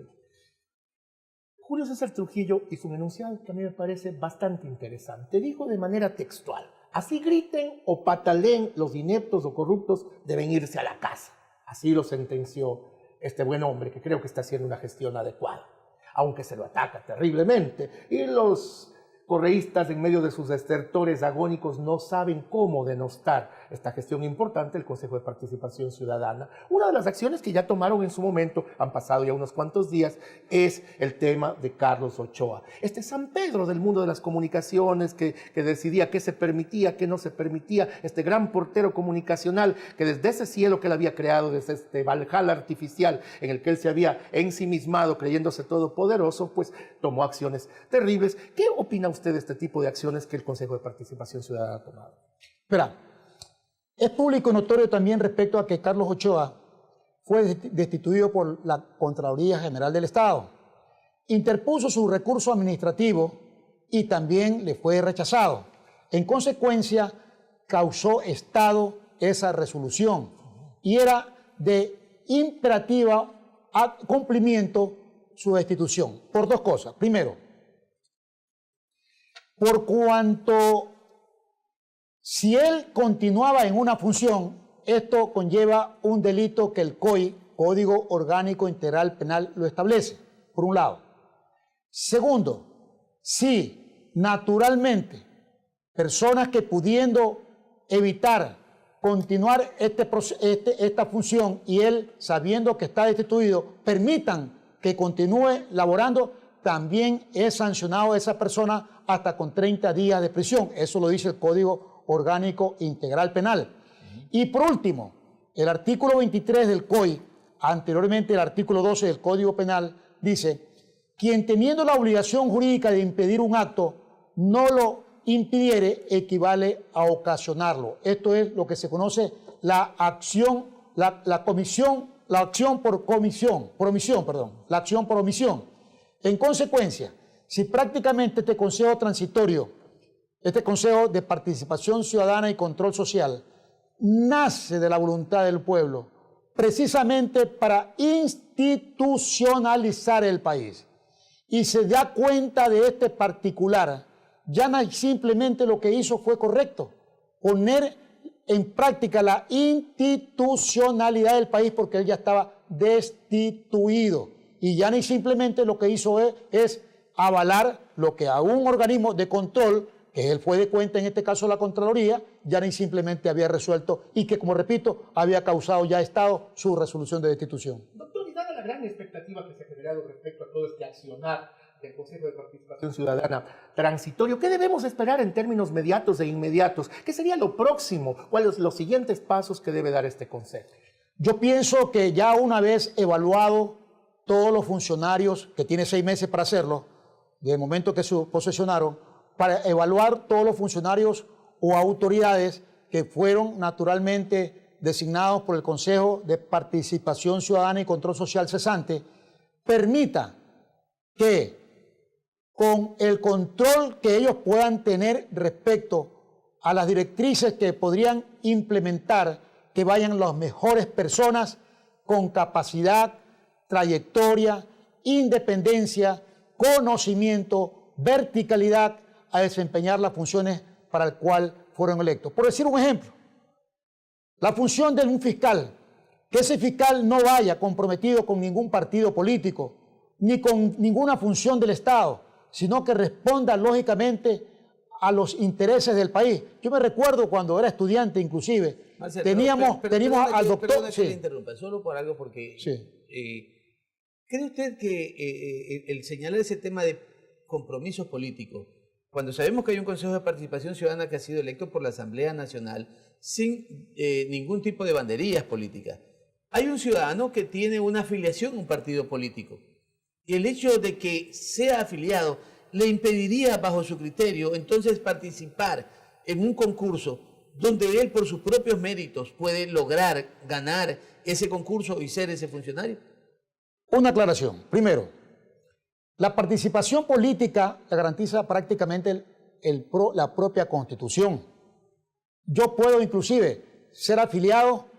Julio César Trujillo hizo un enunciado que a mí me parece bastante interesante. Dijo de manera textual: así griten o pataleen los ineptos o corruptos, deben irse a la casa. Así lo sentenció este buen hombre, que creo que está haciendo una gestión adecuada, aunque se lo ataca terriblemente. Y los correístas, en medio de sus estertores agónicos, no saben cómo denostar esta gestión importante del Consejo de Participación Ciudadana. Una de las acciones que ya tomaron en su momento, han pasado ya unos cuantos días, es el tema de Carlos Ochoa. Este San Pedro del mundo de las comunicaciones que decidía qué se permitía, qué no se permitía, este gran portero comunicacional que desde ese cielo que él había creado, desde este Valhalla artificial en el que él se había ensimismado creyéndose todopoderoso, pues tomó acciones terribles. ¿Qué opina usted de este tipo de acciones que el Consejo de Participación Ciudadana ha tomado? Espera, es público y notorio también respecto a que Carlos Ochoa fue destituido por la Contraloría General del Estado. Interpuso su recurso administrativo y también le fue rechazado. En consecuencia, causó estado esa resolución y era de imperativa a cumplimiento su destitución por dos cosas. Primero, por cuanto si él continuaba en una función, esto conlleva un delito que el COI, Código Orgánico Integral Penal, lo establece, por un lado. Segundo, si naturalmente personas que pudiendo evitar continuar esta función y él sabiendo que está destituido, permitan que continúe laborando, también es sancionado esa persona hasta con 30 días de prisión. Eso lo dice el Código Orgánico Integral Penal. Y por último, el artículo 23 del COI, anteriormente el artículo 12 del Código Penal, dice: quien teniendo la obligación jurídica de impedir un acto no lo impidiere, equivale a ocasionarlo. Esto es lo que se conoce la acción por omisión. En consecuencia, si prácticamente este Consejo Transitorio, este Consejo de Participación Ciudadana y Control Social, nace de la voluntad del pueblo, precisamente para institucionalizar el país, y se da cuenta de este particular, ya simplemente lo que hizo fue correcto, poner en práctica la institucionalidad del país, porque él ya estaba destituido, y ya ni simplemente lo que hizo es avalar lo que a un organismo de control, que él fue de cuenta en este caso la Contraloría, ya ni simplemente había resuelto y que, como repito, había causado ya Estado su resolución de destitución. Doctor, y dada la gran expectativa que se ha generado respecto a todo este accionar del Consejo de Participación Ciudadana transitorio, ¿qué debemos esperar en términos mediatos e inmediatos? ¿Qué sería lo próximo? ¿Cuáles son los siguientes pasos que debe dar este Consejo? Yo pienso que ya una vez evaluado todos los funcionarios, que tiene 6 meses para hacerlo, desde el momento que se posesionaron, para evaluar todos los funcionarios o autoridades que fueron naturalmente designados por el Consejo de Participación Ciudadana y Control Social cesante, permita que con el control que ellos puedan tener respecto a las directrices que podrían implementar, que vayan las mejores personas con capacidad, trayectoria, independencia, conocimiento, verticalidad a desempeñar las funciones para las cuales fueron electos. Por decir un ejemplo, la función de un fiscal, que ese fiscal no vaya comprometido con ningún partido político, ni con ninguna función del Estado, sino que responda lógicamente a los intereses del país. Yo me recuerdo cuando era estudiante, inclusive, Marcelo, teníamos al doctor... Perdona que Sí. le interrumpa, solo por algo, porque... Sí. ¿Cree usted que el señalar ese tema de compromisos políticos, cuando sabemos que hay un Consejo de Participación Ciudadana que ha sido electo por la Asamblea Nacional sin ningún tipo de banderías políticas, hay un ciudadano que tiene una afiliación a un partido político, y el hecho de que sea afiliado le impediría, bajo su criterio, entonces participar en un concurso donde él por sus propios méritos puede lograr ganar ese concurso y ser ese funcionario? Una aclaración. Primero, la participación política la garantiza prácticamente la propia Constitución. Yo puedo inclusive ser afiliado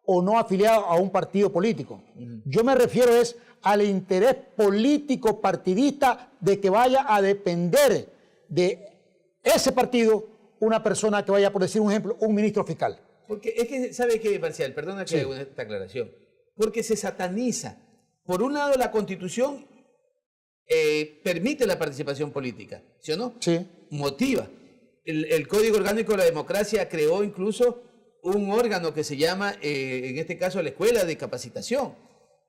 o no afiliado a un partido político. Yo me refiero al interés político partidista de que vaya a depender de ese partido una persona que vaya, por decir un ejemplo, un ministro fiscal. Porque es que, ¿sabe qué, Marcial? Perdona que haga esta aclaración. Porque se sataniza. Por un lado, la Constitución permite la participación política, ¿sí o no? Sí. Motiva. El Código Orgánico de la Democracia creó incluso un órgano que se llama, en este caso, la Escuela de Capacitación,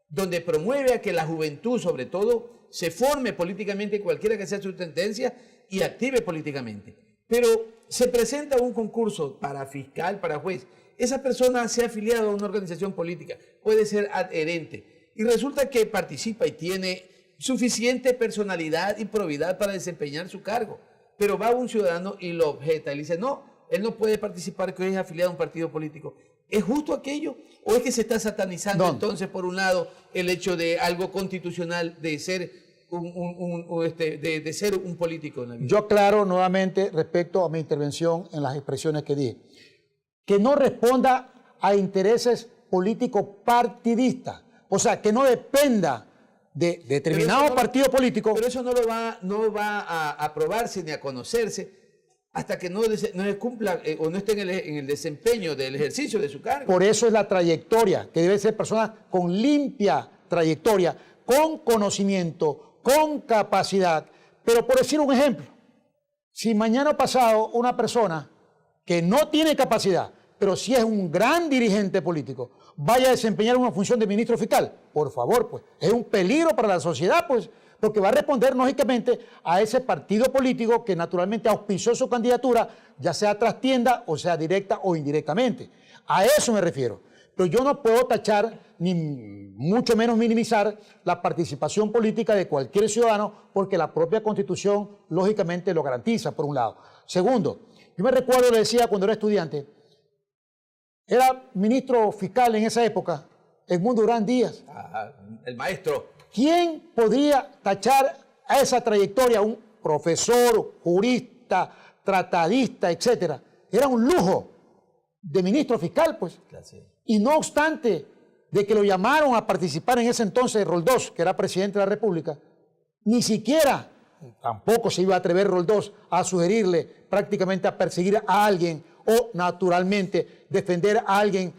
donde promueve a que la juventud, sobre todo, se forme políticamente, cualquiera que sea su tendencia, y active políticamente. Pero se presenta un concurso para fiscal, para juez. Esa persona se ha afiliado a una organización política, puede ser adherente, y resulta que participa y tiene suficiente personalidad y probidad para desempeñar su cargo. Pero va un ciudadano y lo objeta y le dice, no, él no puede participar porque es afiliado a un partido político. ¿Es justo aquello? ¿O es que se está satanizando entonces, por un lado, el hecho de algo constitucional de ser de ser un político en la vida? Yo aclaro nuevamente respecto a mi intervención en las expresiones que dije, que no responda a intereses políticos partidistas, o sea, que no dependa de determinado partido político. Pero eso no va a aprobarse ni a conocerse hasta que no se cumpla o no esté en el desempeño del ejercicio de su cargo. Por eso es la trayectoria, que debe ser personas con limpia trayectoria, con conocimiento, con capacidad. Pero por decir un ejemplo, si mañana pasado una persona que no tiene capacidad, pero sí es un gran dirigente político, vaya a desempeñar una función de ministro fiscal, por favor, pues, es un peligro para la sociedad, pues, porque va a responder lógicamente a ese partido político que naturalmente auspició su candidatura, ya sea trastienda o sea directa o indirectamente. A eso me refiero. Pero yo no puedo tachar, ni mucho menos minimizar, la participación política de cualquier ciudadano, porque la propia Constitución lógicamente lo garantiza, por un lado. Segundo, yo me recuerdo, le decía cuando era estudiante, era ministro fiscal en esa época, Edmundo Durán Díaz. El maestro. ¿Quién podría tachar a esa trayectoria? Un profesor, jurista, tratadista, etcétera. Era un lujo de ministro fiscal, pues. Gracias. Y no obstante de que lo llamaron a participar en ese entonces Roldós, que era presidente de la República, ni siquiera, tampoco se iba a atrever Roldós a sugerirle prácticamente a perseguir a alguien o naturalmente defender a alguien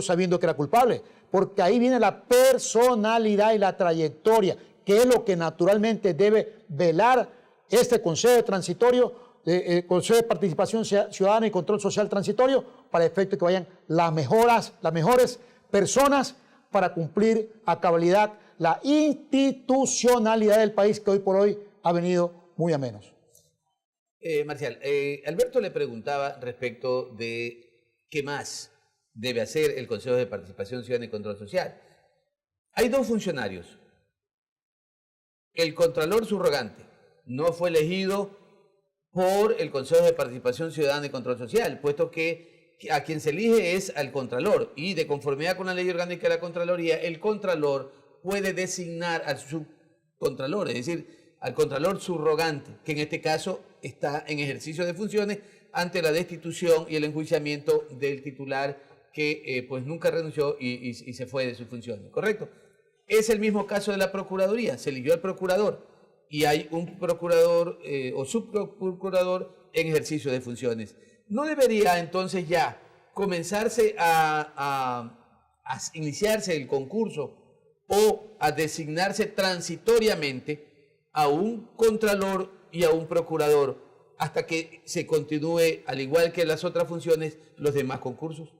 sabiendo que era culpable. Porque ahí viene la personalidad y la trayectoria, que es lo que naturalmente debe velar este Consejo Transitorio Consejo de Participación Ciudadana y Control Social Transitorio para efecto de que vayan las mejores personas para cumplir a cabalidad la institucionalidad del país que hoy por hoy ha venido muy a menos. Marcial, Alberto le preguntaba respecto de qué más debe hacer el Consejo de Participación Ciudadana y Control Social. Hay dos funcionarios. El Contralor Subrogante no fue elegido por el Consejo de Participación Ciudadana y Control Social, puesto que a quien se elige es al Contralor, y de conformidad con la ley orgánica de la Contraloría, el Contralor puede designar al subcontralor, es decir, al Contralor Subrogante, que en este caso está en ejercicio de funciones ante la destitución y el enjuiciamiento del titular que pues nunca renunció y se fue de sus funciones, ¿correcto? Es el mismo caso de la Procuraduría, se eligió al Procurador y hay un Procurador o Subprocurador en ejercicio de funciones. ¿No debería entonces ya comenzarse a iniciarse el concurso o a designarse transitoriamente a un Contralor y a un Procurador hasta que se continúe, al igual que las otras funciones, los demás concursos?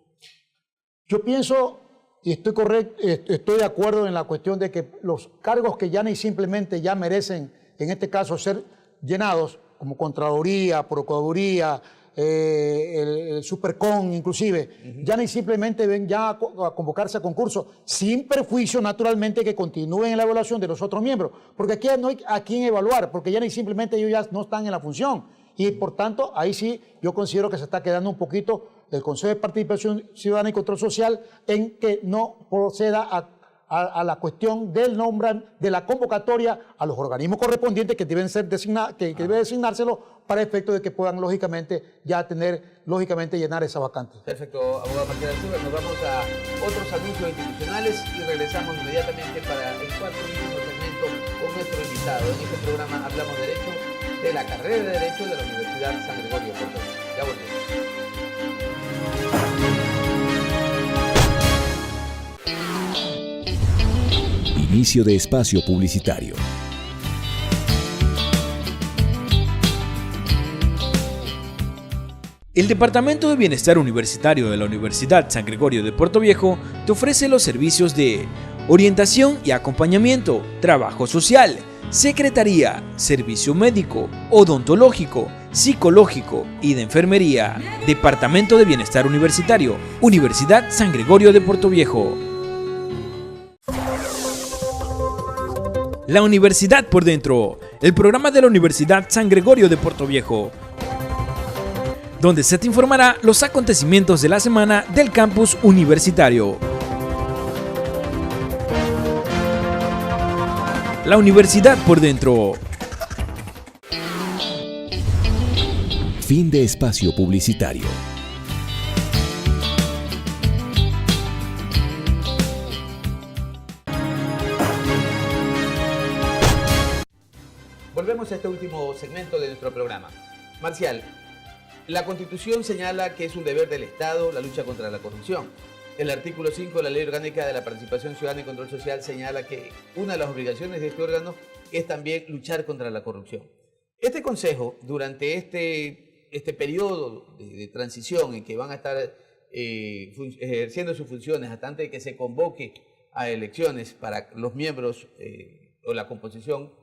Yo pienso, y estoy de acuerdo en la cuestión de que los cargos que ya ni simplemente ya merecen, en este caso, ser llenados, como Contraloría, Procuraduría, el Supercon inclusive, ya ni simplemente ven ya a convocarse a concurso, sin perjuicio naturalmente que continúen en la evaluación de los otros miembros, porque aquí no hay a quién evaluar, porque ya ni simplemente ellos ya no están en la función, y por tanto ahí sí yo considero que se está quedando un poquito el Consejo de Participación Ciudadana y Control Social en que no proceda a la cuestión del nombre de la convocatoria a los organismos correspondientes que deben ser debe designárselo para efecto de que puedan lógicamente ya llenar esa vacante. Perfecto, abogado Marcial Alcíbar, nos vamos a otros anuncios institucionales y regresamos inmediatamente para el cuarto y último segmento con nuestro invitado. En este programa hablamos Derecho, de la carrera de Derecho de la Universidad San Gregorio de Puerto Rico. Ya volvemos. Inicio de espacio publicitario. El Departamento de Bienestar Universitario de la Universidad San Gregorio de Puerto Viejo te ofrece los servicios de orientación y acompañamiento, trabajo social, secretaría, servicio médico, odontológico, psicológico y de enfermería. Departamento de Bienestar Universitario, Universidad San Gregorio de Puerto Viejo. La Universidad por Dentro, el programa de la Universidad San Gregorio de Puerto Viejo, donde se te informará los acontecimientos de la semana del campus universitario. La Universidad por Dentro. Fin de espacio publicitario. Volvemos a este último segmento de nuestro programa. Marcial, la Constitución señala que es un deber del Estado la lucha contra la corrupción. El artículo 5 de la Ley Orgánica de la Participación Ciudadana y Control Social señala que una de las obligaciones de este órgano es también luchar contra la corrupción. Este Consejo, durante este periodo de transición en que van a estar ejerciendo sus funciones hasta antes de que se convoque a elecciones para los miembros o la composición,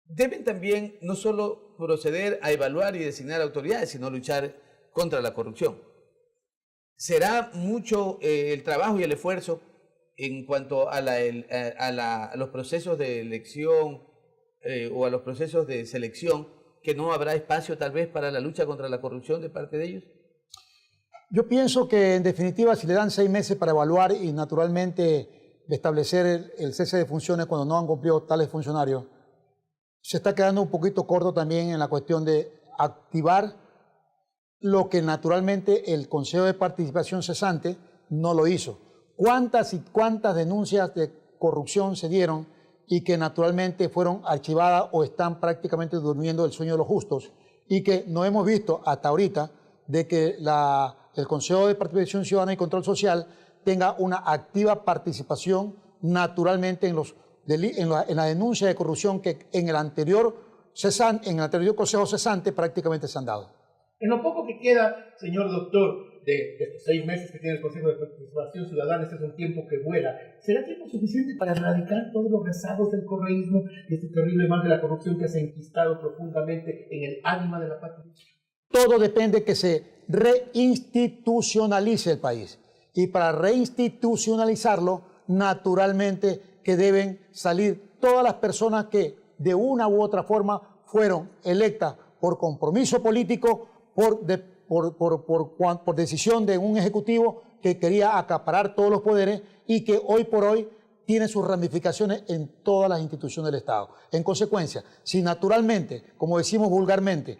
deben también no solo proceder a evaluar y designar autoridades, sino luchar contra la corrupción. ¿Será mucho el trabajo y el esfuerzo en cuanto a los procesos de elección o a los procesos de selección, que no habrá espacio tal vez para la lucha contra la corrupción de parte de ellos? Yo pienso que en definitiva si le dan 6 meses para evaluar y naturalmente establecer el cese de funciones cuando no han cumplido tales funcionarios, se está quedando un poquito corto también en la cuestión de activar lo que naturalmente el Consejo de Participación cesante no lo hizo. ¿Cuántas y cuántas denuncias de corrupción se dieron y que naturalmente fueron archivadas o están prácticamente durmiendo el sueño de los justos y que no hemos visto hasta ahorita de que el Consejo de Participación Ciudadana y Control Social tenga una activa participación naturalmente en la denuncia de corrupción que en el anterior en el anterior consejo cesante prácticamente se han dado. En lo poco que queda, señor doctor, de estos 6 meses que tiene el Consejo de Participación Ciudadana, este es un tiempo que vuela, ¿será tiempo suficiente para erradicar todos los rezagos del correísmo y este terrible mal de la corrupción que se ha enquistado profundamente en el ánima de la patria? Todo depende que se reinstitucionalice el país. Y para reinstitucionalizarlo, naturalmente que deben salir todas las personas que de una u otra forma fueron electas por compromiso político, por decisión de un ejecutivo que quería acaparar todos los poderes y que hoy por hoy tiene sus ramificaciones en todas las instituciones del Estado. En consecuencia, si naturalmente, como decimos vulgarmente,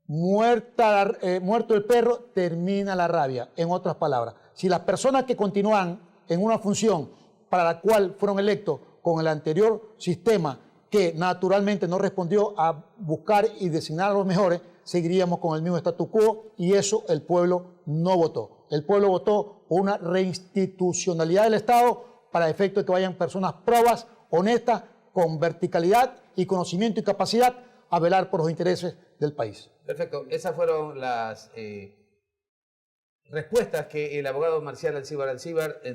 muerto el perro, termina la rabia. En otras palabras, si las personas que continúan en una función para la cual fueron electos con el anterior sistema, que naturalmente no respondió a buscar y designar a los mejores, seguiríamos con el mismo statu quo y eso el pueblo no votó. El pueblo votó por una reinstitucionalidad del Estado para efecto de que vayan personas probas, honestas, con verticalidad y conocimiento y capacidad a velar por los intereses del país. Perfecto. Esas fueron las respuestas que el abogado Marcial Alcíbar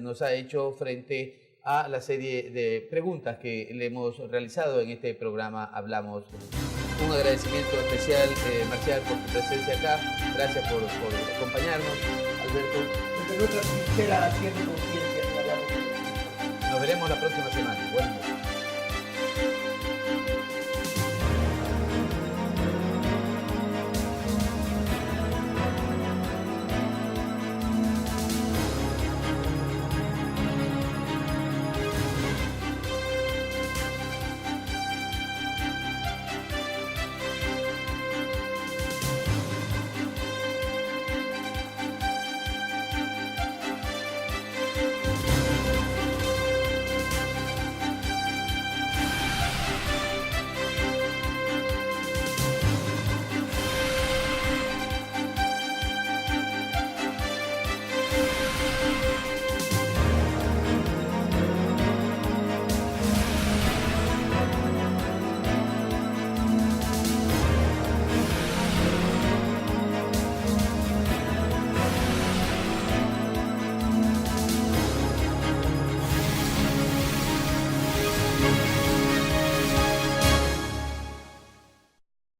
nos ha hecho frente a la serie de preguntas que le hemos realizado en este programa Hablamos. Un agradecimiento especial, Marcial, por tu presencia acá. Gracias por acompañarnos, Alberto. Desde nuestra sincera haciendo conciencia, Nos veremos la próxima semana. Buenas noches.